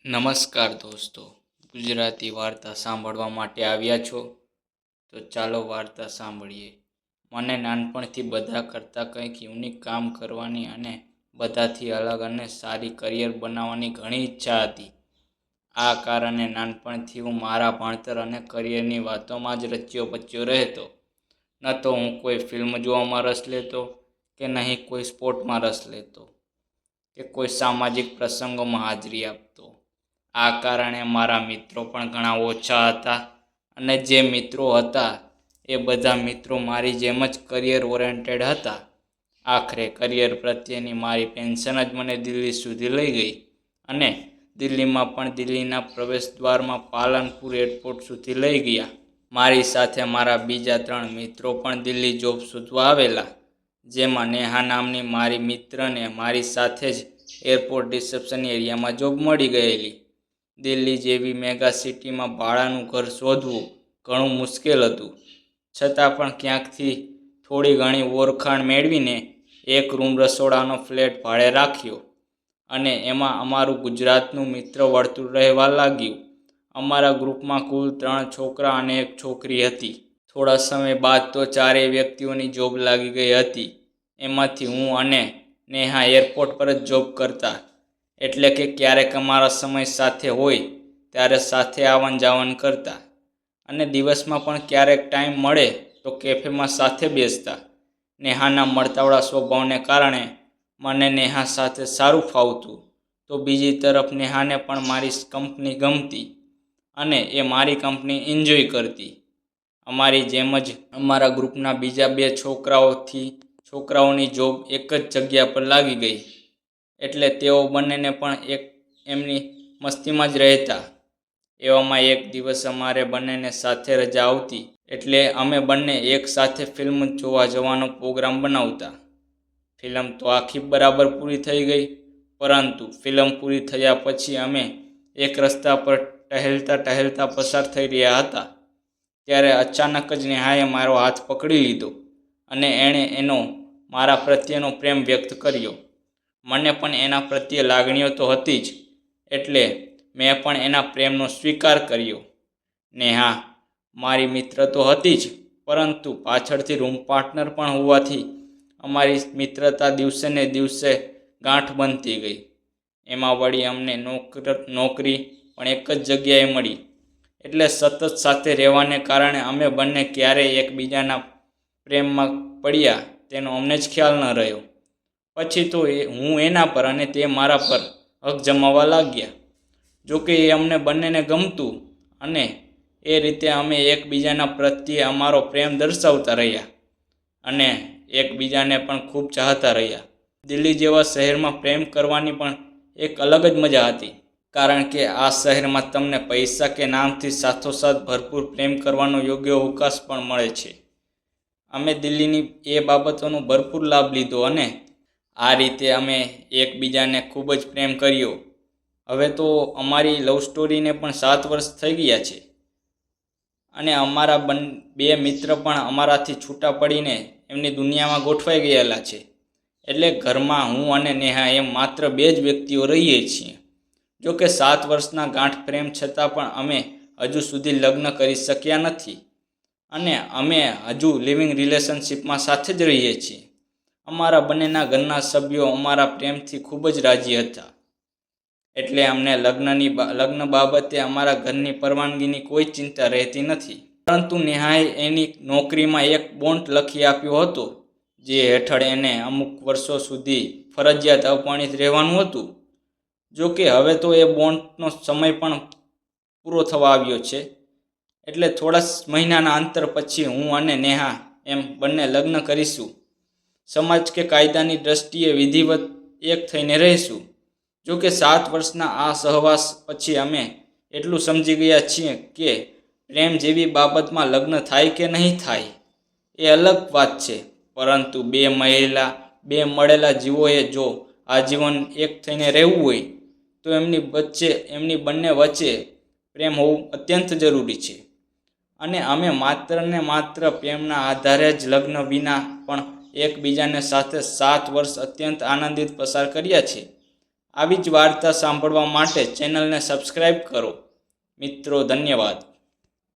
નમસ્કાર દોસ્તો, ગુજરાતી વાર્તા સાંભળવા માટે આવ્યા છો તો ચાલો વાર્તા સાંભળીએ. મને નાનપણથી બધા કરતાં કંઈક યુનિક કામ કરવાની અને બધાથી અલગ અને સારી કરિયર બનાવવાની ઘણી ઈચ્છા હતી. આ કારણે નાનપણથી હું મારા ભણતર અને કરિયરની વાતોમાં જ રચ્યો પચ્યો રહેતો. ન તો હું કોઈ ફિલ્મ જોવામાં રસ લેતો કે નહીં કોઈ સ્પોર્ટમાં રસ લેતો કે કોઈ સામાજિક પ્રસંગોમાં હાજરી આપતો. આ કારણે મારા મિત્રો પણ ઘણા ઓછા હતા અને જે મિત્રો હતા એ બધા મિત્રો મારી જેમ જ કરિયર ઓરિએન્ટેડ હતા. આખરે કરિયર પ્રત્યેની મારી પેન્શન જ મને દિલ્હી સુધી લઈ ગઈ અને દિલ્હીમાં પણ દિલ્હીના પ્રવેશદ્વારમાં પાલનપુર એરપોર્ટ સુધી લઈ ગયા. મારી સાથે મારા બીજા 3 મિત્રો પણ દિલ્હી જોબ શોધવા આવેલા, જેમાં નેહા નામની મારી મિત્રને મારી સાથે જ એરપોર્ટ રિસેપ્શન એરિયામાં જોબ મળી ગયેલી. દિલ્હી જેવી મેગા સિટીમાં ભાડાનું ઘર શોધવું ઘણું મુશ્કેલ હતું, છતાં પણ ક્યાંકથી થોડી ઘણી ઓળખાણ મેળવીને એક રૂમ રસોડાનો ફ્લેટ ભાડે રાખ્યો અને એમાં અમારું ગુજરાતનું મિત્ર વર્તુળ રહેવા લાગ્યું. અમારા ગ્રુપમાં કુલ 3 છોકરા અને 1 છોકરી હતી. થોડા સમય બાદ તો 4 વ્યક્તિઓની જોબ લાગી ગઈ હતી. એમાંથી હું અને નેહા એરપોર્ટ પર જ જોબ કરતા, એટલે કે ક્યારેક અમારા સમય સાથે હોય ત્યારે સાથે આવન જાવન કરતા અને દિવસમાં પણ ક્યારેક ટાઈમ મળે તો કેફેમાં સાથે બેસતા. નેહાના મળતાવળા સ્વભાવને કારણે મને નેહા સાથે સારું ફાવતું, તો બીજી તરફ નેહાને પણ મારી કંપની ગમતી અને એ મારી કંપની એન્જોય કરતી. અમારી જેમ જ અમારા ગ્રુપના બીજા 2 છોકરાઓની જોબ એક જ જગ્યા પર લાગી ગઈ, એટલે તેઓ બંનેને પણ એમની મસ્તીમાં જ રહેતા. એવામાં એક દિવસ અમારે બંનેને સાથે રજા આવતી એટલે અમે બંને એક સાથે ફિલ્મ જોવા જવાનો પ્રોગ્રામ બનાવતા. ફિલ્મ તો આખી બરાબર પૂરી થઈ ગઈ, પરંતુ ફિલ્મ પૂરી થયા પછી અમે એક રસ્તા પર ટહેલતા પસાર થઈ રહ્યા હતા ત્યારે અચાનક જ નેહાએ મારો હાથ પકડી લીધો અને એણે એનો મારા પ્રત્યેનો પ્રેમ વ્યક્ત કર્યો. મને પણ એના પ્રત્યે લાગણીઓ તો હતી જ, એટલે મેં પણ એના પ્રેમનો સ્વીકાર કર્યો. નેહા મારી મિત્ર તો હતી જ, પરંતુ પાછળથી રૂમ પાર્ટનર પણ હોવાથી અમારી મિત્રતા દિવસે ને દિવસે ગાંઠ બનતી ગઈ. એમાં વળી અમને નોકરી પણ એક જ જગ્યાએ મળી, એટલે સતત સાથે રહેવાને કારણે અમે બંને ક્યારેય એકબીજાના પ્રેમમાં પડ્યા તેનો અમને જ ખ્યાલ ન રહ્યો. પછી તો હું એના પર અને તે મારા પર હક જમાવવા લાગ્યા. જોકે એ અમને બંનેને ગમતું અને એ રીતે અમે એકબીજાના પ્રત્યે અમારો પ્રેમ દર્શાવતા રહ્યા અને એકબીજાને પણ ખૂબ ચાહતા રહ્યા. દિલ્હી જેવા શહેરમાં પ્રેમ કરવાની પણ એક અલગ જ મજા હતી, કારણ કે આ શહેરમાં તમને પૈસા કે નામથી સાથોસાથ ભરપૂર પ્રેમ કરવાનો યોગ્ય અવકાશ પણ મળે છે. અમે દિલ્હીની એ બાબતોનો ભરપૂર લાભ લીધો અને આ રીતે અમે એકબીજાને ખૂબ જ પ્રેમ કર્યો. હવે તો અમારી લવ સ્ટોરીને પણ 7 વર્ષ થઈ ગયા છે અને અમારા 2 મિત્ર પણ અમારાથી છૂટા પડીને એમની દુનિયામાં ગોઠવાઈ ગયેલા છે. એટલે ઘરમાં હું અને નેહા એમ માત્ર 2 જ વ્યક્તિઓ રહીએ છીએ. જોકે 7 વર્ષના ગાંઠ પ્રેમ છતાં પણ અમે હજુ સુધી લગ્ન કરી શક્યા નથી અને અમે હજુ લિવિંગ રિલેશનશિપમાં સાથે જ રહીએ છીએ. અમારા બંનેના ઘરના સભ્યો અમારા પ્રેમથી ખૂબ જ રાજી હતા, એટલે અમને લગ્ન બાબતે અમારા ઘરની પરવાનગીની કોઈ ચિંતા રહેતી નથી. પરંતુ નેહાએ એની નોકરીમાં એક બોન્ડ લખી આપ્યો હતો, જે હેઠળ એને અમુક વર્ષો સુધી ફરજિયાત અપરિણીત રહેવાનું હતું. જોકે હવે તો એ બોન્ડનો સમય પણ પૂરો થવા આવ્યો છે, એટલે થોડા મહિનાના અંતર પછી હું અને નેહા એમ બંને લગ્ન કરીશું. સમાજ કે કાયદાની દ્રષ્ટિએ વિધિવત એક થઈને રહીશું. જોકે 7 વર્ષના આ સહવાસ પછી અમે એટલું સમજી ગયા છીએ કે પ્રેમ જેવી બાબતમાં લગ્ન થાય કે નહીં થાય એ અલગ વાત છે, પરંતુ 2 મળેલા જીવોએ જો આજીવન એક થઈને રહેવું હોય તો એમની બંને વચ્ચે પ્રેમ હોવું અત્યંત જરૂરી છે. અને અમે માત્ર ને માત્ર પ્રેમના આધારે જ લગ્ન વિના પણ એકબીજાને સાથે 7 વર્ષ અત્યંત આનંદિત પસાર કર્યા છે. આવી જ વાર્તા સાંભળવા માટે ચેનલને સબસ્ક્રાઈબ કરો. મિત્રો, ધન્યવાદ.